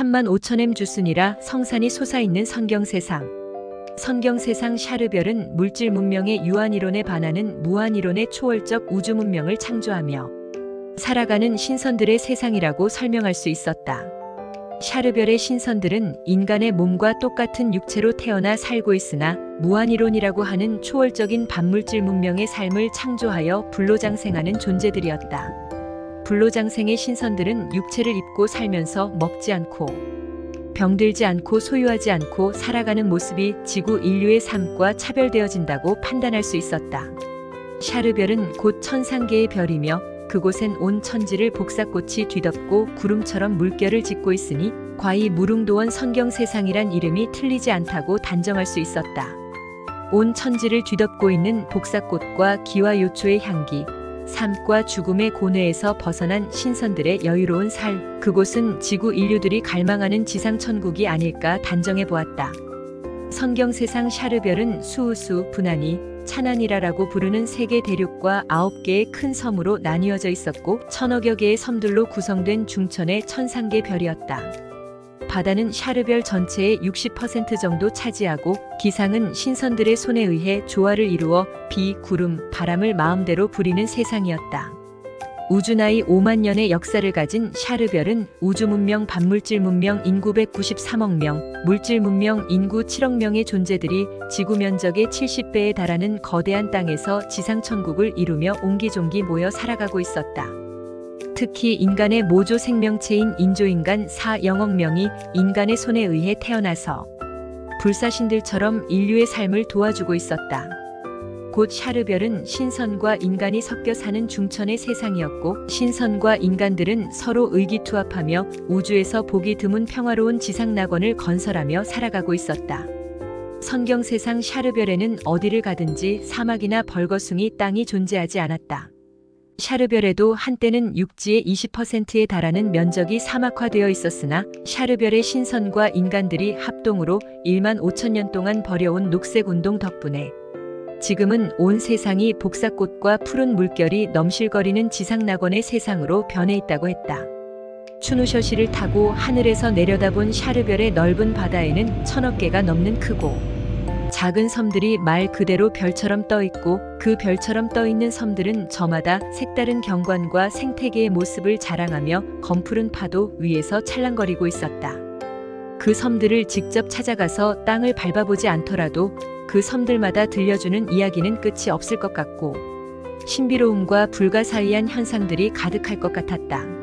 35,000m 주순이라 성산이 솟아있는 성경세상. 성경세상 샤르별은 물질 문명의 유한이론에 반하는 무한이론의 초월적 우주 문명을 창조하며 살아가는 신선들의 세상이라고 설명할 수 있었다. 샤르별의 신선들은 인간의 몸과 똑같은 육체로 태어나 살고 있으나 무한이론이라고 하는 초월적인 반물질 문명의 삶을 창조하여 불로장생하는 존재들이었다. 불로장생의 신선들은 육체를 입고 살면서 먹지 않고 병들지 않고 소유하지 않고 살아가는 모습이 지구 인류의 삶과 차별되어진다고 판단할 수 있었다. 샤르별은 곧 천상계의 별이며 그곳엔 온 천지를 복사꽃이 뒤덮고 구름처럼 물결을 짓고 있으니 과히 무릉도원 성경세상이란 이름이 틀리지 않다고 단정할 수 있었다. 온 천지를 뒤덮고 있는 복사꽃과 기와요초의 향기, 삶과 죽음의 고뇌에서 벗어난 신선들의 여유로운 삶, 그곳은 지구 인류들이 갈망하는 지상천국이 아닐까 단정해 보았다. 성경세상 샤르별은 수우수, 분하니, 차나니라라고 부르는 3개 대륙과 9개의 큰 섬으로 나뉘어져 있었고 1000여 개의 섬들로 구성된 중천의 천상계 별이었다. 바다는 샤르별 전체의 60% 정도 차지하고 기상은 신선들의 손에 의해 조화를 이루어 비, 구름, 바람을 마음대로 부리는 세상이었다. 우주나이 5만 년의 역사를 가진 샤르별은 우주문명, 반물질 문명 인구 193억 명, 물질 문명 인구 7억 명의 존재들이 지구 면적의 70배에 달하는 거대한 땅에서 지상천국을 이루며 옹기종기 모여 살아가고 있었다. 특히 인간의 모조 생명체인 인조인간 4영억 명이 인간의 손에 의해 태어나서 불사신들처럼 인류의 삶을 도와주고 있었다. 곧 샤르별은 신선과 인간이 섞여 사는 중천의 세상이었고 신선과 인간들은 서로 의기투합하며 우주에서 보기 드문 평화로운 지상낙원을 건설하며 살아가고 있었다. 성경세상 샤르별에는 어디를 가든지 사막이나 벌거숭이 땅이 존재하지 않았다. 샤르별에도 한때는 육지의 20%에 달하는 면적이 사막화되어 있었으나 샤르별의 신선과 인간들이 합동으로 1만 5천 년 동안 벌여온 녹색운동 덕분에 지금은 온 세상이 복사꽃과 푸른 물결이 넘실거리는 지상낙원의 세상으로 변해 있다고 했다. 추누셔시를 타고 하늘에서 내려다본 샤르별의 넓은 바다에는 1000여 개가 넘는 크고 작은 섬들이 말 그대로 별처럼 떠 있고 그 별처럼 떠 있는 섬들은 저마다 색다른 경관과 생태계의 모습을 자랑하며 검푸른 파도 위에서 찰랑거리고 있었다. 그 섬들을 직접 찾아가서 땅을 밟아보지 않더라도 그 섬들마다 들려주는 이야기는 끝이 없을 것 같고 신비로움과 불가사의한 현상들이 가득할 것 같았다.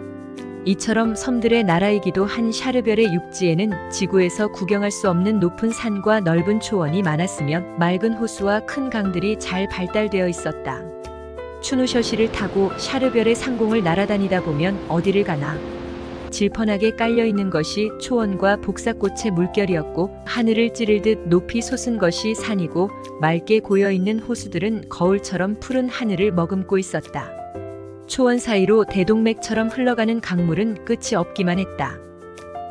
이처럼 섬들의 나라이기도 한 샤르별의 육지에는 지구에서 구경할 수 없는 높은 산과 넓은 초원이 많았으며 맑은 호수와 큰 강들이 잘 발달되어 있었다. 추누셔시를 타고 샤르별의 상공을 날아다니다 보면 어디를 가나 질펀하게 깔려있는 것이 초원과 복사꽃의 물결이었고 하늘을 찌를 듯 높이 솟은 것이 산이고 맑게 고여있는 호수들은 거울처럼 푸른 하늘을 머금고 있었다. 초원 사이로 대동맥처럼 흘러가는 강물은 끝이 없기만 했다.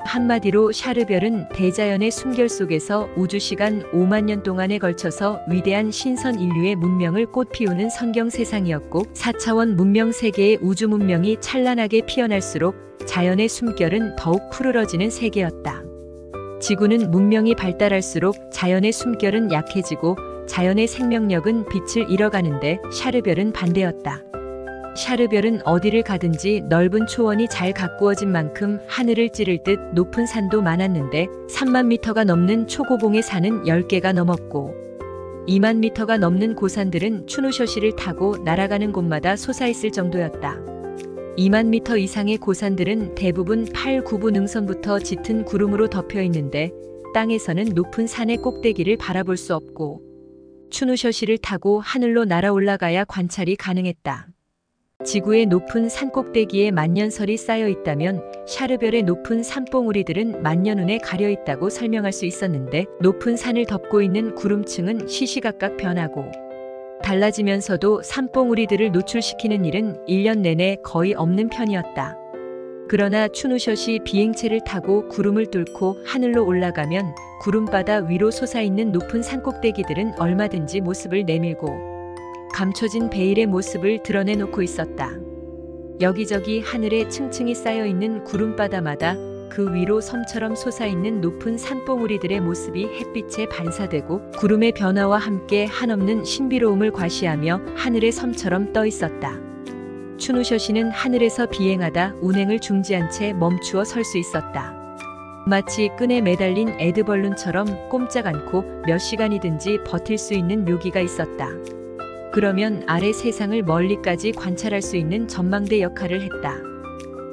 한마디로 샤르별은 대자연의 숨결 속에서 우주시간 5만 년 동안에 걸쳐서 위대한 신선 인류의 문명을 꽃피우는 성경세상이었고 4차원 문명 세계의 우주 문명이 찬란하게 피어날수록 자연의 숨결은 더욱 푸르러지는 세계였다. 지구는 문명이 발달할수록 자연의 숨결은 약해지고 자연의 생명력은 빛을 잃어가는데 샤르별은 반대였다. 샤르별은 어디를 가든지 넓은 초원이 잘 가꾸어진 만큼 하늘을 찌를 듯 높은 산도 많았는데 3만 미터가 넘는 초고봉의 산은 10개가 넘었고 2만 미터가 넘는 고산들은 추누셔시를 타고 날아가는 곳마다 솟아있을 정도였다. 2만 미터 이상의 고산들은 대부분 8, 9부 능선부터 짙은 구름으로 덮여 있는데 땅에서는 높은 산의 꼭대기를 바라볼 수 없고 추누셔시를 타고 하늘로 날아 올라가야 관찰이 가능했다. 지구의 높은 산 꼭대기에 만년설이 쌓여 있다면 샤르별의 높은 산봉우리들은 만년운에 가려 있다고 설명할 수 있었는데 높은 산을 덮고 있는 구름층은 시시각각 변하고 달라지면서도 산봉우리들을 노출시키는 일은 1년 내내 거의 없는 편이었다. 그러나 추누셔시 비행체를 타고 구름을 뚫고 하늘로 올라가면 구름바다 위로 솟아있는 높은 산꼭대기들은 얼마든지 모습을 내밀고 감춰진 베일의 모습을 드러내놓고 있었다. 여기저기 하늘에 층층이 쌓여있는 구름바다마다 그 위로 섬처럼 솟아있는 높은 산봉우리들의 모습이 햇빛에 반사되고 구름의 변화와 함께 한없는 신비로움을 과시하며 하늘의 섬처럼 떠 있었다. 추누셔시는 하늘에서 비행하다 운행을 중지한 채 멈추어 설 수 있었다. 마치 끈에 매달린 에드벌룬처럼 꼼짝 않고 몇 시간이든지 버틸 수 있는 묘기가 있었다. 그러면 아래 세상을 멀리까지 관찰할 수 있는 전망대 역할을 했다.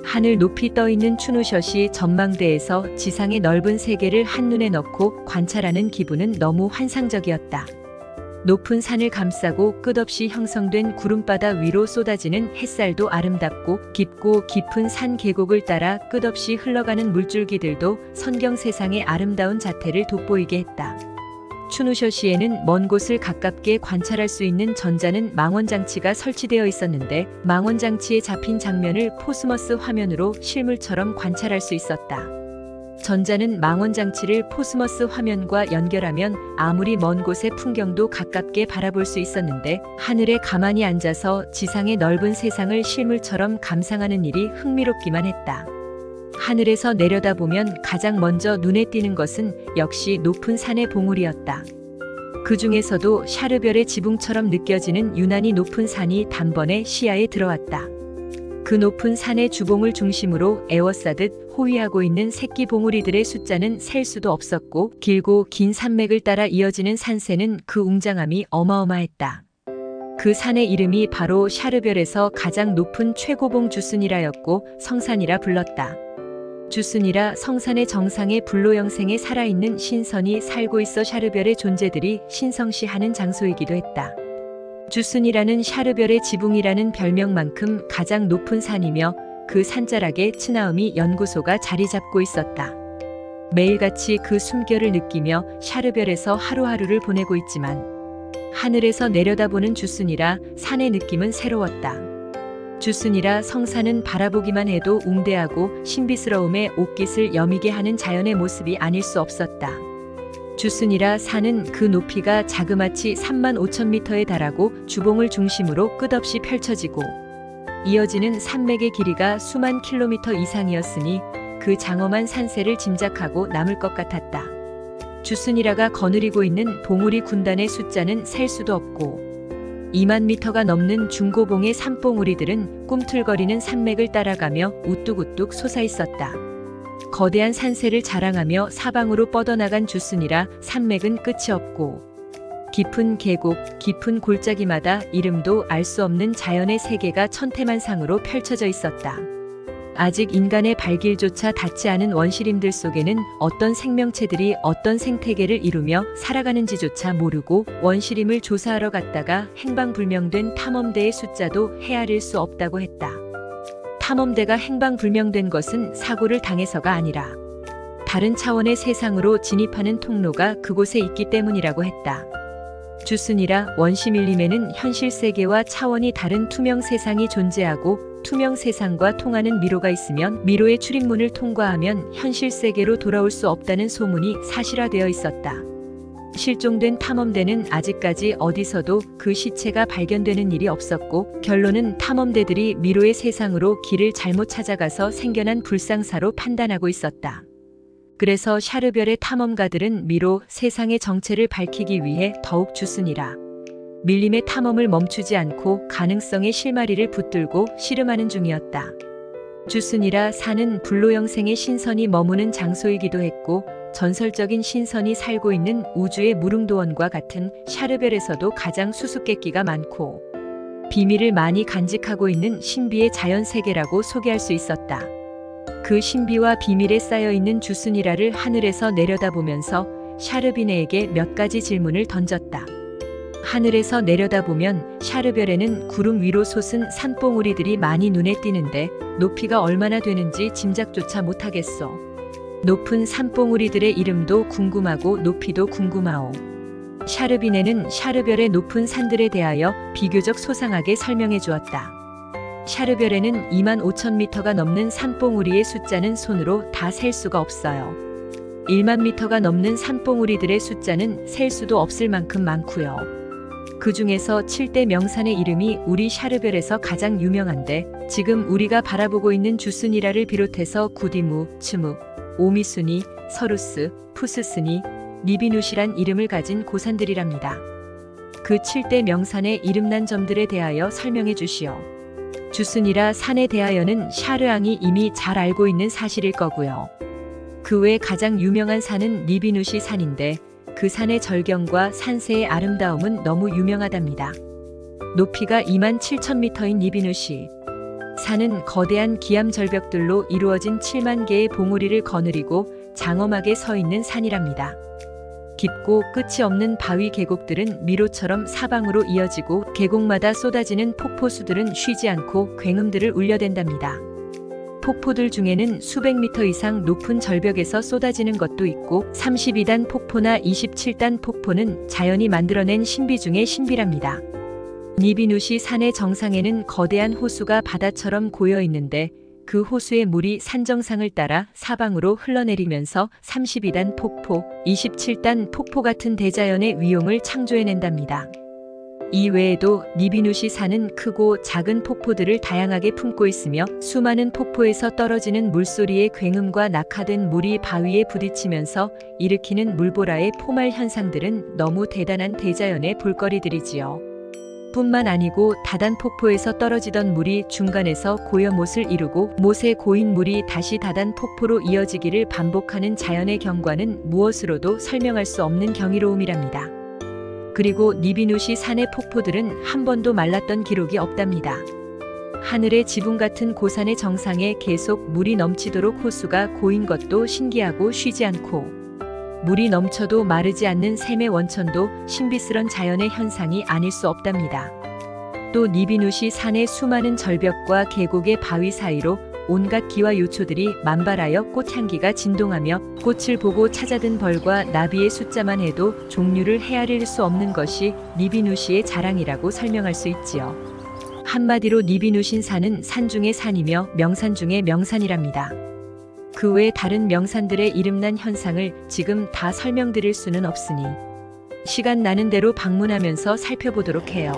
하늘 높이 떠있는 추누셔시 전망대에서 지상의 넓은 세계를 한눈에 넣고 관찰하는 기분은 너무 환상적이었다. 높은 산을 감싸고 끝없이 형성된 구름바다 위로 쏟아지는 햇살도 아름답고 깊고 깊은 산 계곡을 따라 끝없이 흘러가는 물줄기들도 선경 세상의 아름다운 자태를 돋보이게 했다. 추누셔시에는 먼 곳을 가깝게 관찰할 수 있는 전자는 망원장치가 설치되어 있었는데 망원장치에 잡힌 장면을 포스머스 화면으로 실물처럼 관찰할 수 있었다. 전자는 망원장치를 포스머스 화면과 연결하면 아무리 먼 곳의 풍경도 가깝게 바라볼 수 있었는데 하늘에 가만히 앉아서 지상의 넓은 세상을 실물처럼 감상하는 일이 흥미롭기만 했다. 하늘에서 내려다보면 가장 먼저 눈에 띄는 것은 역시 높은 산의 봉우리였다. 그 중에서도 샤르별의 지붕처럼 느껴지는 유난히 높은 산이 단번에 시야에 들어왔다. 그 높은 산의 주봉을 중심으로 에워싸듯 호위하고 있는 새끼 봉우리들의 숫자는 셀 수도 없었고 길고 긴 산맥을 따라 이어지는 산세는 그 웅장함이 어마어마했다. 그 산의 이름이 바로 샤르별에서 가장 높은 최고봉 주순이라였고 성산이라 불렀다. 주순이라 성산의 정상에 불로영생에 살아있는 신선이 살고 있어 샤르별의 존재들이 신성시하는 장소이기도 했다. 주순이라는 샤르별의 지붕이라는 별명만큼 가장 높은 산이며 그 산자락에 츠나우미 연구소가 자리 잡고 있었다. 매일같이 그 숨결을 느끼며 샤르별에서 하루하루를 보내고 있지만 하늘에서 내려다보는 주순이라 산의 느낌은 새로웠다. 주순이라 성산은 바라보기만 해도 웅대하고 신비스러움에 옷깃을 여미게 하는 자연의 모습이 아닐 수 없었다. 주순이라 산은 그 높이가 자그마치 35,000m에 달하고 주봉을 중심으로 끝없이 펼쳐지고 이어지는 산맥의 길이가 수만 킬로미터 이상이었으니 그 장엄한 산세를 짐작하고 남을 것 같았다. 주순이라가 거느리고 있는 봉우리 군단의 숫자는 셀 수도 없고 2만 미터가 넘는 중고봉의 산봉우리들은 꿈틀거리는 산맥을 따라가며 우뚝우뚝 솟아있었다. 거대한 산세를 자랑하며 사방으로 뻗어나간 주순이라 산맥은 끝이 없고 깊은 계곡, 깊은 골짜기마다 이름도 알 수 없는 자연의 세계가 천태만상으로 펼쳐져 있었다. 아직 인간의 발길조차 닿지 않은 원시림들 속에는 어떤 생명체들이 어떤 생태계를 이루며 살아가는지조차 모르고 원시림을 조사하러 갔다가 행방불명된 탐험대의 숫자도 헤아릴 수 없다고 했다. 탐험대가 행방불명된 것은 사고를 당해서가 아니라 다른 차원의 세상으로 진입하는 통로가 그곳에 있기 때문이라고 했다. 주순이라 원시밀림에는 현실 세계와 차원이 다른 투명 세상이 존재하고 투명 세상과 통하는 미로가 있으면 미로의 출입문을 통과하면 현실 세계로 돌아올 수 없다는 소문이 사실화되어 있었다. 실종된 탐험대는 아직까지 어디서도 그 시체가 발견되는 일이 없었고 결론은 탐험대들이 미로의 세상으로 길을 잘못 찾아가서 생겨난 불상사로 판단하고 있었다. 그래서 샤르별의 탐험가들은 미로 세상의 정체를 밝히기 위해 더욱 주순이라 밀림의 탐험을 멈추지 않고 가능성의 실마리를 붙들고 씨름하는 중이었다. 주순이라 산은 불로영생의 신선이 머무는 장소이기도 했고 전설적인 신선이 살고 있는 우주의 무릉도원과 같은 샤르별에서도 가장 수수께끼가 많고 비밀을 많이 간직하고 있는 신비의 자연세계라고 소개할 수 있었다. 그 신비와 비밀에 쌓여있는 주순이라를 하늘에서 내려다보면서 샤르비네에게 몇 가지 질문을 던졌다. 하늘에서 내려다보면 샤르별에는 구름 위로 솟은 산봉우리들이 많이 눈에 띄는데 높이가 얼마나 되는지 짐작조차 못하겠소. 높은 산봉우리들의 이름도 궁금하고 높이도 궁금하오. 샤르비네는 샤르별의 높은 산들에 대하여 비교적 소상하게 설명해 주었다. 샤르별에는 25,000m가 넘는 산봉우리의 숫자는 손으로 다 셀 수가 없어요. 1만 미터가 넘는 산봉우리들의 숫자는 셀 수도 없을 만큼 많고요. 그 중에서 7대 명산의 이름이 우리 샤르별에서 가장 유명한데 지금 우리가 바라보고 있는 주스니라를 비롯해서 구디무, 츠무, 오미수니, 서루스, 푸스스니, 니비누시란 이름을 가진 고산들이랍니다. 그 7대 명산의 이름난 점들에 대하여 설명해 주시오. 주스니라 산에 대하여는 샤르앙이 이미 잘 알고 있는 사실일 거고요. 그 외 가장 유명한 산은 니비누시 산인데 그 산의 절경과 산세의 아름다움은 너무 유명하답니다. 높이가 27,000m인 니비누시 산은 거대한 기암 절벽들로 이루어진 7만 개의 봉우리를 거느리고 장엄하게 서 있는 산이랍니다. 깊고 끝이 없는 바위 계곡들은 미로처럼 사방으로 이어지고 계곡마다 쏟아지는 폭포수들은 쉬지 않고 굉음들을 울려댄답니다. 폭포들 중에는 수백 미터 이상 높은 절벽에서 쏟아지는 것도 있고 32단 폭포나 27단 폭포는 자연이 만들어낸 신비 중의 신비랍니다. 니비누시 산의 정상에는 거대한 호수가 바다처럼 고여 있는데 그 호수의 물이 산 정상을 따라 사방으로 흘러내리면서 32단 폭포, 27단 폭포 같은 대자연의 위용을 창조해낸답니다. 이 외에도 니비누시 산은 크고 작은 폭포들을 다양하게 품고 있으며 수많은 폭포에서 떨어지는 물소리의 굉음과 낙하된 물이 바위에 부딪히면서 일으키는 물보라의 포말 현상들은 너무 대단한 대자연의 볼거리들이지요. 뿐만 아니고 다단 폭포에서 떨어지던 물이 중간에서 고여 못을 이루고 못에 고인 물이 다시 다단 폭포로 이어지기를 반복하는 자연의 경관은 무엇으로도 설명할 수 없는 경이로움이랍니다. 그리고 니비누시 산의 폭포들은 한 번도 말랐던 기록이 없답니다. 하늘의 지붕 같은 고산의 정상에 계속 물이 넘치도록 호수가 고인 것도 신기하고 쉬지 않고 물이 넘쳐도 마르지 않는 샘의 원천도 신비스런 자연의 현상이 아닐 수 없답니다. 또 니비누시 산의 수많은 절벽과 계곡의 바위 사이로 온갖 기와 요초들이 만발하여 꽃향기가 진동하며 꽃을 보고 찾아든 벌과 나비의 숫자만 해도 종류를 헤아릴 수 없는 것이 니비누시의 자랑이라고 설명할 수 있지요. 한마디로 니비누신 산은 산 중의 산이며 명산 중의 명산이랍니다. 그 외 다른 명산들의 이름난 현상을 지금 다 설명드릴 수는 없으니 시간 나는 대로 방문하면서 살펴보도록 해요.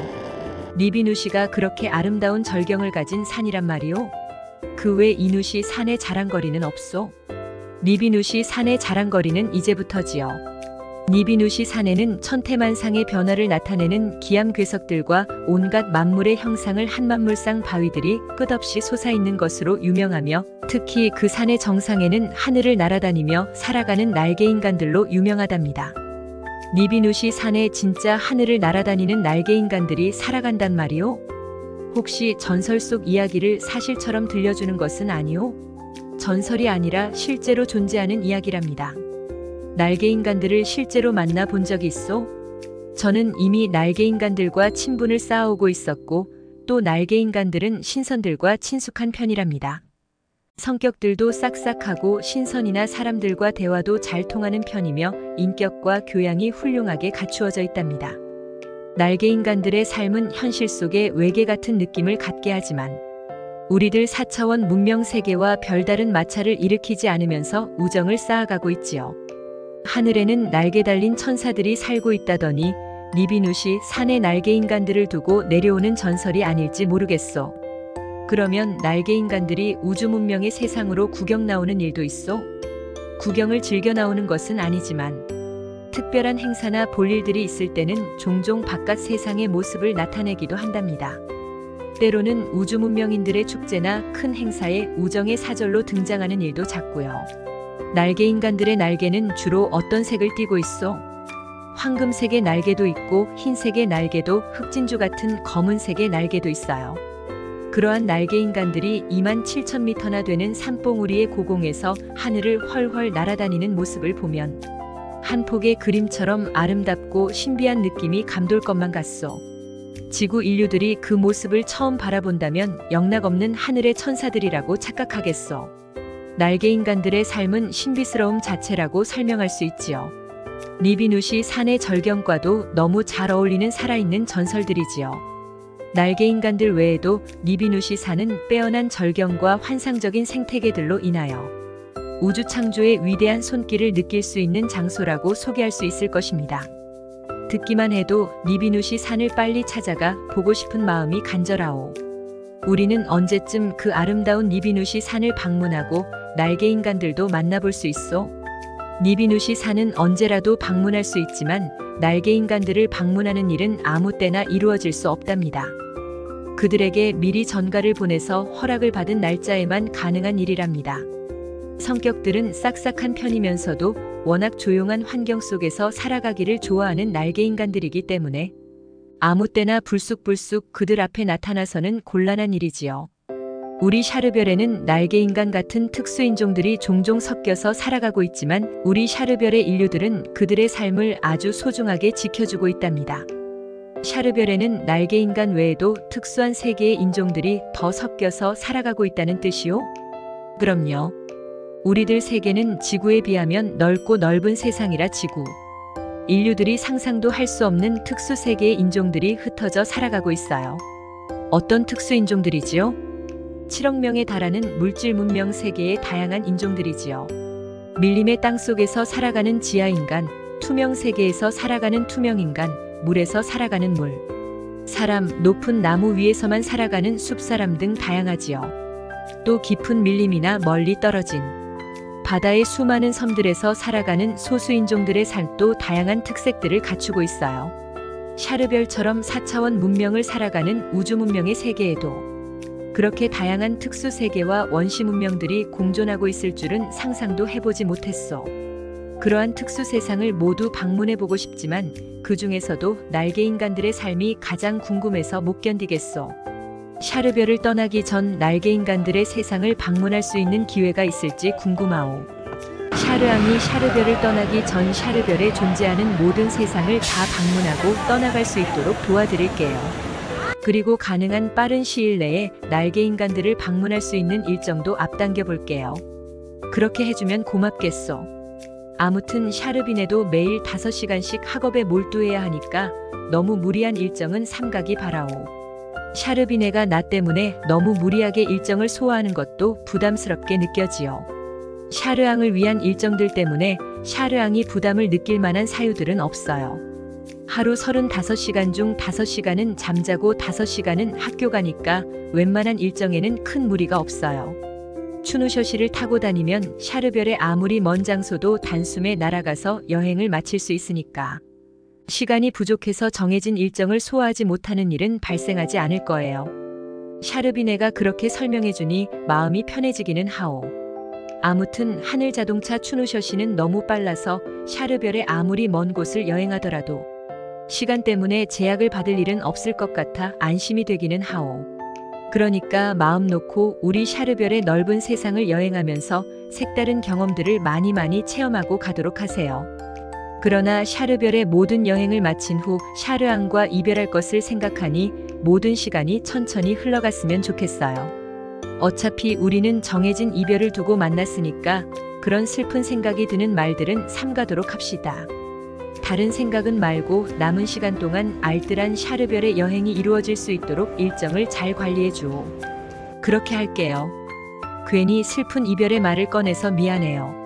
니비누시가 그렇게 아름다운 절경을 가진 산이란 말이오. 그 외 이누시 산의 자랑거리는 없소. 니비누시 산의 자랑거리는 이제부터지요. 니비누시 산에는 천태만상의 변화를 나타내는 기암괴석들과 온갖 만물의 형상을 한 만물상 바위들이 끝없이 솟아있는 것으로 유명하며 특히 그 산의 정상에는 하늘을 날아다니며 살아가는 날개인간들로 유명하답니다. 니비누시 산에 진짜 하늘을 날아다니는 날개인간들이 살아간단 말이오? 혹시 전설 속 이야기를 사실처럼 들려주는 것은 아니오? 전설이 아니라 실제로 존재하는 이야기랍니다. 날개인간들을 실제로 만나 본 적이 있소? 저는 이미 날개인간들과 친분을 쌓아오고 있었고 또 날개인간들은 신선들과 친숙한 편이랍니다. 성격들도 싹싹하고 신선이나 사람들과 대화도 잘 통하는 편이며 인격과 교양이 훌륭하게 갖추어져 있답니다. 날개인간들의 삶은 현실 속의 외계 같은 느낌을 갖게 하지만 우리들 4차원 문명 세계와 별다른 마찰을 일으키지 않으면서 우정을 쌓아가고 있지요. 하늘에는 날개 달린 천사들이 살고 있다더니 니비누시 산에 날개인간들을 두고 내려오는 전설이 아닐지 모르겠소. 그러면 날개인간들이 우주 문명의 세상으로 구경 나오는 일도 있소? 구경을 즐겨 나오는 것은 아니지만 특별한 행사나 볼일들이 있을 때는 종종 바깥 세상의 모습을 나타내기도 한답니다. 때로는 우주 문명인들의 축제나 큰 행사에 우정의 사절로 등장하는 일도 잦고요. 날개인간들의 날개는 주로 어떤 색을 띠고 있어? 황금색의 날개도 있고 흰색의 날개도 흑진주 같은 검은색의 날개도 있어요. 그러한 날개인간들이 27,000m나 되는 산봉우리의 고공에서 하늘을 훨훨 날아다니는 모습을 보면 한 폭의 그림처럼 아름답고 신비한 느낌이 감돌 것만 같소. 지구 인류들이 그 모습을 처음 바라본다면 영락없는 하늘의 천사들이라고 착각하겠소. 날개인간들의 삶은 신비스러움 자체라고 설명할 수 있지요. 니비누시 산의 절경과도 너무 잘 어울리는 살아있는 전설들이지요. 날개인간들 외에도 니비누시 산은 빼어난 절경과 환상적인 생태계들로 인하여 우주 창조의 위대한 손길을 느낄 수 있는 장소라고 소개할 수 있을 것입니다. 듣기만 해도 니비누시 산을 빨리 찾아가 보고 싶은 마음이 간절하오. 우리는 언제쯤 그 아름다운 니비누시 산을 방문하고 날개 인간들도 만나볼 수 있어? 니비누시 산은 언제라도 방문할 수 있지만 날개 인간들을 방문하는 일은 아무 때나 이루어질 수 없답니다. 그들에게 미리 전가를 보내서 허락을 받은 날짜에만 가능한 일이랍니다. 성격들은 싹싹한 편이면서도 워낙 조용한 환경 속에서 살아가기를 좋아하는 날개 인간들이기 때문에 아무 때나 불쑥불쑥 그들 앞에 나타나서는 곤란한 일이지요. 우리 샤르별에는 날개 인간 같은 특수인종들이 종종 섞여서 살아가고 있지만 우리 샤르별의 인류들은 그들의 삶을 아주 소중하게 지켜주고 있답니다. 샤르별에는 날개 인간 외에도 특수한 세 개의 인종들이 더 섞여서 살아가고 있다는 뜻이요? 그럼요. 우리들 세계는 지구에 비하면 넓고 넓은 세상이라 지구. 인류들이 상상도 할 수 없는 특수 세계의 인종들이 흩어져 살아가고 있어요. 어떤 특수 인종들이지요? 7억 명에 달하는 물질 문명 세계의 다양한 인종들이지요. 밀림의 땅 속에서 살아가는 지하인간, 투명 세계에서 살아가는 투명인간, 물에서 살아가는 물, 사람, 높은 나무 위에서만 살아가는 숲사람 등 다양하지요. 또 깊은 밀림이나 멀리 떨어진 바다의 수많은 섬들에서 살아가는 소수인종들의 삶도 다양한 특색들을 갖추고 있어요. 샤르별처럼 4차원 문명을 살아가는 우주 문명의 세계에도 그렇게 다양한 특수 세계와 원시 문명들이 공존하고 있을 줄은 상상도 해보지 못했어. 그러한 특수 세상을 모두 방문해보고 싶지만 그 중에서도 날개 인간들의 삶이 가장 궁금해서 못 견디겠어. 샤르별을 떠나기 전 날개 인간들의 세상을 방문할 수 있는 기회가 있을지 궁금하오. 샤르앙이 샤르별을 떠나기 전 샤르별에 존재하는 모든 세상을 다 방문하고 떠나갈 수 있도록 도와드릴게요. 그리고 가능한 빠른 시일 내에 날개 인간들을 방문할 수 있는 일정도 앞당겨 볼게요. 그렇게 해주면 고맙겠어. 아무튼 샤르빈에도 매일 5시간씩 학업에 몰두해야 하니까 너무 무리한 일정은 삼가기 바라오. 샤르비네가 나 때문에 너무 무리하게 일정을 소화하는 것도 부담스럽게 느껴지요. 샤르앙을 위한 일정들 때문에 샤르앙이 부담을 느낄 만한 사유들은 없어요. 하루 35시간 중 5시간은 잠자고 5시간은 학교 가니까 웬만한 일정에는 큰 무리가 없어요. 추누셔시를 타고 다니면 샤르별의 아무리 먼 장소도 단숨에 날아가서 여행을 마칠 수 있으니까. 시간이 부족해서 정해진 일정을 소화하지 못하는 일은 발생하지 않을 거예요. 샤르비네가 그렇게 설명해주니 마음이 편해지기는 하오. 아무튼 하늘 자동차 추누셔시는 너무 빨라서 샤르별에 아무리 먼 곳을 여행하더라도 시간 때문에 제약을 받을 일은 없을 것 같아 안심이 되기는 하오. 그러니까 마음 놓고 우리 샤르별의 넓은 세상을 여행하면서 색다른 경험들을 많이 체험하고 가도록 하세요. 그러나 샤르별의 모든 여행을 마친 후 샤르앙과 이별할 것을 생각하니 모든 시간이 천천히 흘러갔으면 좋겠어요. 어차피 우리는 정해진 이별을 두고 만났으니까 그런 슬픈 생각이 드는 말들은 삼가도록 합시다. 다른 생각은 말고 남은 시간 동안 알뜰한 샤르별의 여행이 이루어질 수 있도록 일정을 잘 관리해 주오. 그렇게 할게요. 괜히 슬픈 이별의 말을 꺼내서 미안해요.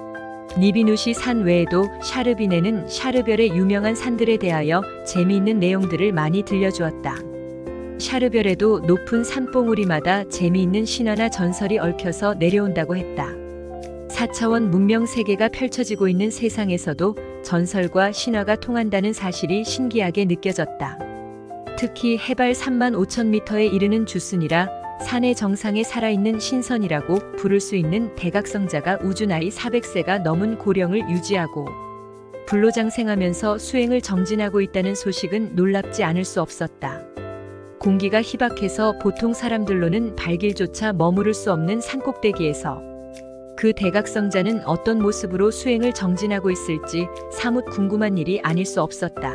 니비누시 산 외에도 샤르비네는 샤르별의 유명한 산들에 대하여 재미있는 내용들을 많이 들려주었다. 샤르별에도 높은 산봉우리마다 재미있는 신화나 전설이 얽혀서 내려온다고 했다. 4차원 문명 세계가 펼쳐지고 있는 세상에서도 전설과 신화가 통한다는 사실이 신기하게 느껴졌다. 특히 해발 35,000m에 이르는 주순이라 산의 정상에 살아있는 신선이라고 부를 수 있는 대각성자가 우주 나이 400세가 넘은 고령을 유지하고 불로장생하면서 수행을 정진하고 있다는 소식은 놀랍지 않을 수 없었다. 공기가 희박해서 보통 사람들로는 발길조차 머무를 수 없는 산꼭대기에서 그 대각성자는 어떤 모습으로 수행을 정진하고 있을지 사뭇 궁금한 일이 아닐 수 없었다.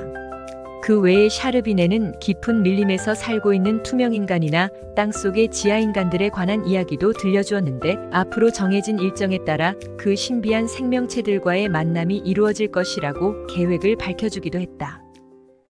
그 외에 샤르비네는 깊은 밀림에서 살고 있는 투명인간이나 땅속의 지하인간들에 관한 이야기도 들려주었는데 앞으로 정해진 일정에 따라 그 신비한 생명체들과의 만남이 이루어질 것이라고 계획을 밝혀주기도 했다.